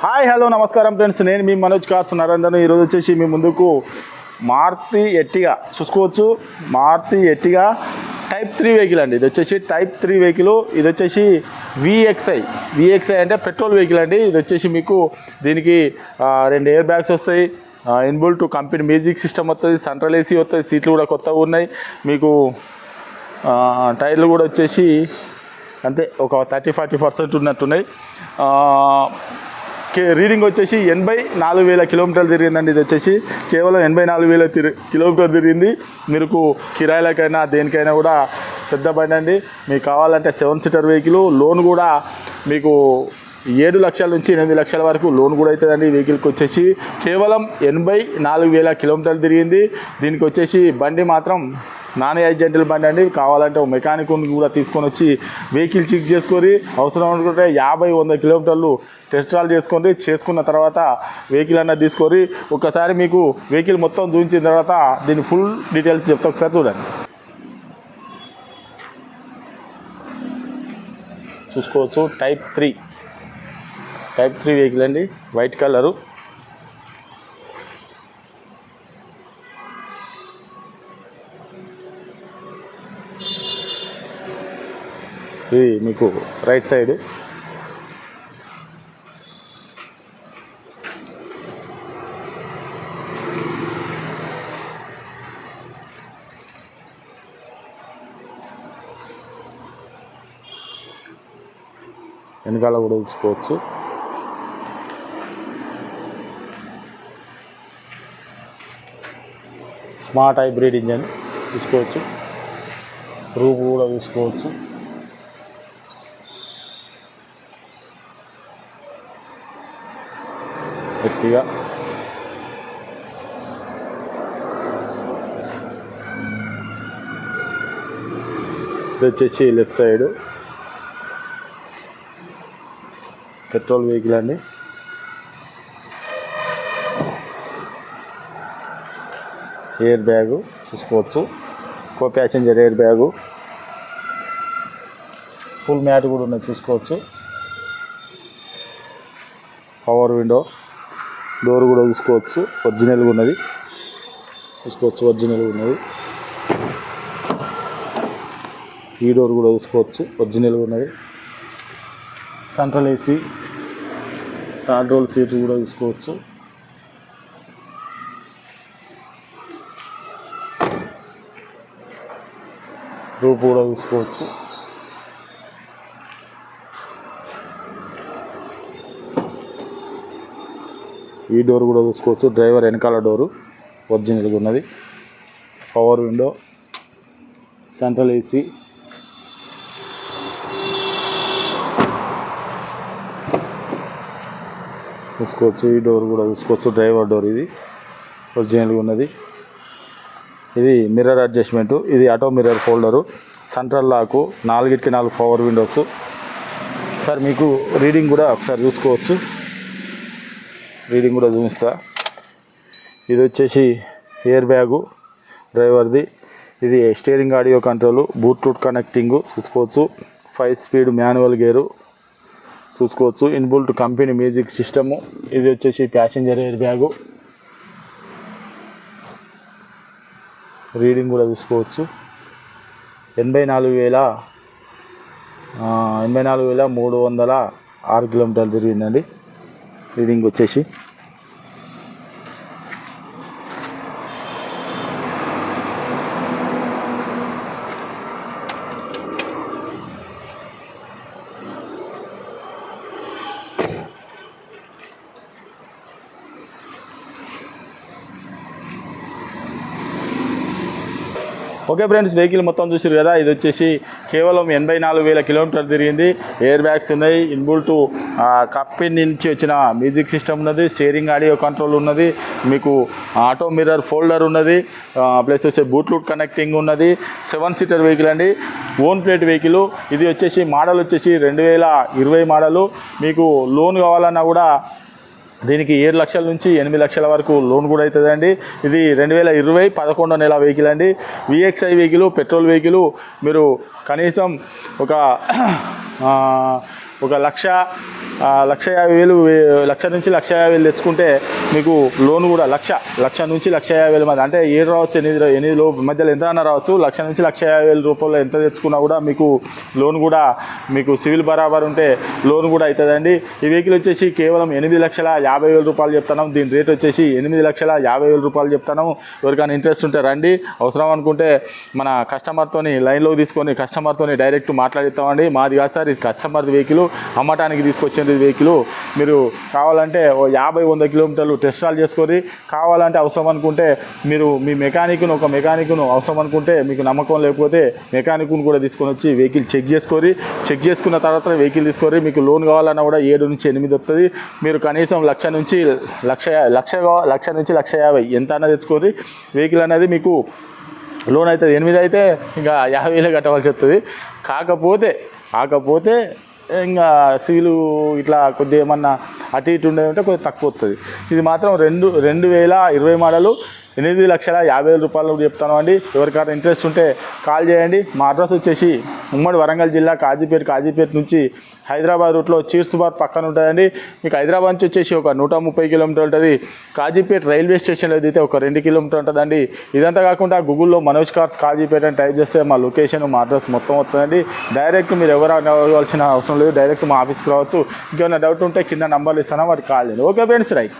Hi hello నమస్కారం friends, నేను మీ Manoj cars Narender. ఈరోజు వచ్చేసి మీ ముందుకు మారుతి ఎర్టిగా చూసుకోవచ్చు. మారుతి ఎర్టిగా టైప్ 3 వెహికల్ అండి. ఇది వచ్చేసి టైప్ 3 వెహికల్. ఇది వచ్చేసి విఎక్స్ఐ అంటే పెట్రోల్ వెహికల్ అండి. ఇది వచ్చేసి మీకు దీనికి 2 ఎయిర్ బ్యాగ్స్ వస్తాయి, ఇన్బుల్ట్ కంపెనీ మ్యూజిక్ సిస్టమ్ వస్తుంది, సెంట్రల్ ఏసీ వస్తుంది, సీట్లు కూడా కొత్తగా ఉన్నాయి. మీకు టైర్లు కూడా వచ్చేసి అంతే ఒక 30-40% ఉన్నట్టున్నాయి. రీడింగ్ వచ్చేసి 84,000 కిలోమీటర్లు తిరిగిందండి. ఇది వచ్చేసి కేవలం 84,000 కిలోమీటర్లు తిరిగింది. మీకు కిరాయిలకైనా దేనికైనా కూడా పెద్ద బండి అండి. మీకు కావాలంటే 7 సీటర్ వెహికల్. లోన్ కూడా మీకు 7 లక్షల నుంచి 8 లక్షల వరకు లోన్ కూడా అవుతుందండి. ఈ వెహికల్కి వచ్చేసి కేవలం 84,000 కిలోమీటర్లు తిరిగింది. దీనికి వచ్చేసి బండి మాత్రం నాన్ యాక్సిడెంటల్ బండి అండి. కావాలంటే ఒక మెకానిక్ కూడా తీసుకొని వచ్చి వెహికల్ చెక్ చేసుకొని అవసరం అనుకుంటే 50-100 కిలోమీటర్లు టెస్ట్ డ్రైవ్ చేసుకున్న తర్వాత వెహికల్ అన్నది తీసుకొని ఒకసారి మీకు వెహికల్ మొత్తం చూపించిన తర్వాత దీని ఫుల్ డీటెయిల్స్ చెప్తా. ఒకసారి చూడండి. చూసుకోవచ్చు. టైప్ 3 వెహికల్ అండి. White colour. ఇది మీకు రైట్ సైడ్. వెనకాల కూడా చూసుకోవచ్చు. స్మార్ట్ హైబ్రిడ్ ఇంజన్ చూసుకోవచ్చు. రూఫ్ కూడా చూసుకోవచ్చు. గట్టిగా ఇది వచ్చేసి లెఫ్ట్ సైడ్ పెట్రోల్ వెహికల్ అండి. ఎయిర్ బ్యాగు చూసుకోవచ్చు. Co passenger air bag. Full mat కూడా ఉన్నది చూసుకోవచ్చు. Power window. డోర్ కూడా చూసుకోవచ్చు. ఒరిజినల్గా ఉన్నది చూసుకోవచ్చు. ఒరిజినల్గా ఉన్నది. ఈ డోర్ కూడా చూసుకోవచ్చు. ఒరిజినల్గా ఉన్నది. Central AC, third row seat కూడా చూసుకోవచ్చు. రూఫ్ కూడా చూసుకోవచ్చు. ఈ డోర్ కూడా చూసుకోవచ్చు. డ్రైవర్ వెనకాల డోరు ఒరిజినల్గా ఉన్నది. పవర్ విండో, సెంట్రల్ ఏసీ, చూసుకోవచ్చు. ఈ డోర్ కూడా చూసుకోవచ్చు. డ్రైవర్ డోర్ ఇది ఒరిజినల్గా ఉన్నది. ఇది మిర్రర్ అడ్జస్ట్మెంటు. ఇది ఆటో మిర్రర్ ఫోల్డరు. సెంట్రల్ లాకు. 4 పవర్ విండోస్. సార్ మీకు రీడింగ్ కూడా ఒకసారి చూసుకోవచ్చు. రీడింగ్ కూడా చూపిస్తా. ఇది వచ్చేసి ఎయిర్ బ్యాగు డ్రైవర్ది. ఇది steering audio control, Bluetooth connecting చూసుకోవచ్చు. 5 స్పీడ్ మాన్యువల్ గేరు చూసుకోవచ్చు. Inbuilt company music system. ఇది వచ్చేసి ప్యాసింజర్ ఎయిర్ బ్యాగు. రీడింగ్ కూడా చూసుకోవచ్చు. 84,306 కిలోమీటర్లు తిరిగిందండి. రీడింగ్ వచ్చేసి ఓకే ఫ్రెండ్స్, వెహికల్ మొత్తం చూసారు కదా. ఇది వచ్చేసి కేవలం 84,000 కిలోమీటర్లు తిరిగింది. ఎయిర్ బ్యాగ్స్ ఉన్నాయి. ఇన్బుల్ట్ కంపెనీ నుంచి వచ్చిన మ్యూజిక్ సిస్టమ్ ఉన్నది. స్టీరింగ్ ఆడియో కంట్రోల్ ఉన్నది. మీకు ఆటో మిర్రర్ ఫోల్డర్ ఉన్నది. ప్లస్ వచ్చే బ్లూటూత్ కనెక్టింగ్ ఉన్నది. 7 సీటర్ వెహికల్ అండి. Own plate vehicle. ఇది వచ్చేసి మోడల్ వచ్చేసి 2020 మోడలు. మీకు లోన్ కావాలన్నా కూడా దీనికి 7 లక్షల నుంచి 8 లక్షల వరకు లోన్ కూడా అవుతుందండి. ఇది 2020 11వ నెల వెహికల్ అండి. VXi vehicle, petrol vehicle. మీరు కనీసం ఒక 1,00,000 1,50,000 లక్ష నుంచి 1,50,000 తెచ్చుకుంటే మీకు లోన్ కూడా లక్ష నుంచి 1,50,000 మంది అంటే 7 రావచ్చు 8 మధ్యలో ఎంత అన్నా రావచ్చు. 1,00,000 నుంచి 1,50,000 రూపాయలు ఎంత తెచ్చుకున్నా కూడా మీకు లోన్ కూడా మీకు సివిల్ బరాబర్ ఉంటే లోన్ కూడా అవుతుందండి. ఈ వెహికల్ వచ్చేసి కేవలం 8,50,000 రూపాయలు చెప్తున్నాం. దీని రేట్ వచ్చేసి 8,50,000 రూపాయలు చెప్తున్నాము. ఎవరికైనా ఇంట్రెస్ట్ ఉంటే రండి, అవసరం అనుకుంటే మన కస్టమర్తోని లైన్లో తీసుకొని కస్టమర్తోని డైరెక్ట్ మాట్లాడిస్తామండి. మాది కాదు సార్, ఇది కస్టమర్ వెహికల్, అమ్మటానికి తీసుకొచ్చింది వెహికల్. మీరు కావాలంటే 50-100 కిలోమీటర్లు టెస్ట్ డ్రైవ్ చేసుకొని కావాలంటే అవసరం అనుకుంటే మీరు మీ ఒక మెకానిక్ను అవసరం అనుకుంటే మీకు నమ్మకం లేకపోతే మెకానిక్ను కూడా తీసుకొని వచ్చి వెహికల్ చెక్ చేసుకున్న తర్వాత వెహికల్ తీసుకొని మీకు లోన్ కావాలన్నా కూడా 7 నుంచి 8 వస్తుంది. మీరు కనీసం 1,00,000 నుంచి 1,50,000 ఎంత అన్నా తెచ్చుకొని వెహికల్ అనేది మీకు లోన్ అవుతుంది. 8 అయితే ఇంకా 50,000 కట్టవలసి వస్తుంది. కాకపోతే ఇంకా సివిలు ఇట్లా కొద్దిగా ఏమన్నా అటు ఇటు ఉండేది ఉంటే కొద్దిగా తక్కువ వస్తుంది. ఇది మాత్రం 2020 మోడలు 8,50,000 రూపాయలు చెప్తాను అండి. ఎవరికైనా ఇంట్రెస్ట్ ఉంటే కాల్ చేయండి. మా అడ్రస్ వచ్చేసి ఉమ్మడి వరంగల్ జిల్లా కాజీపేట నుంచి హైదరాబాద్ రూట్లో చీర్స్బార్ పక్కన ఉంటుందండి. మీకు హైదరాబాద్ నుంచి వచ్చేసి ఒక 130 కిలోమీటర్లు ఉంటుంది. కాజీపేట రైల్వే స్టేషన్లో అయితే ఒక 2 కిలోమీటర్లు ఉంటుందండి. ఇదంతా కాకుండా గూగుల్లో మనోజ్ కార్స్ కాజీపేట అని టైప్ చేస్తే మా లొకేషన్ మా అడ్రస్ మొత్తం వస్తుందండి. డైరెక్ట్ మీరు ఎవరు అవ్వాల్సిన అవసరం లేదు, డైరెక్ట్ మా ఆఫీస్కి రావచ్చు. ఇంకేమైనా డౌట్ ఉంటే కింద నంబర్లు ఇస్తాను, వాటికి కాల్ చేయండి. Okay friends, right.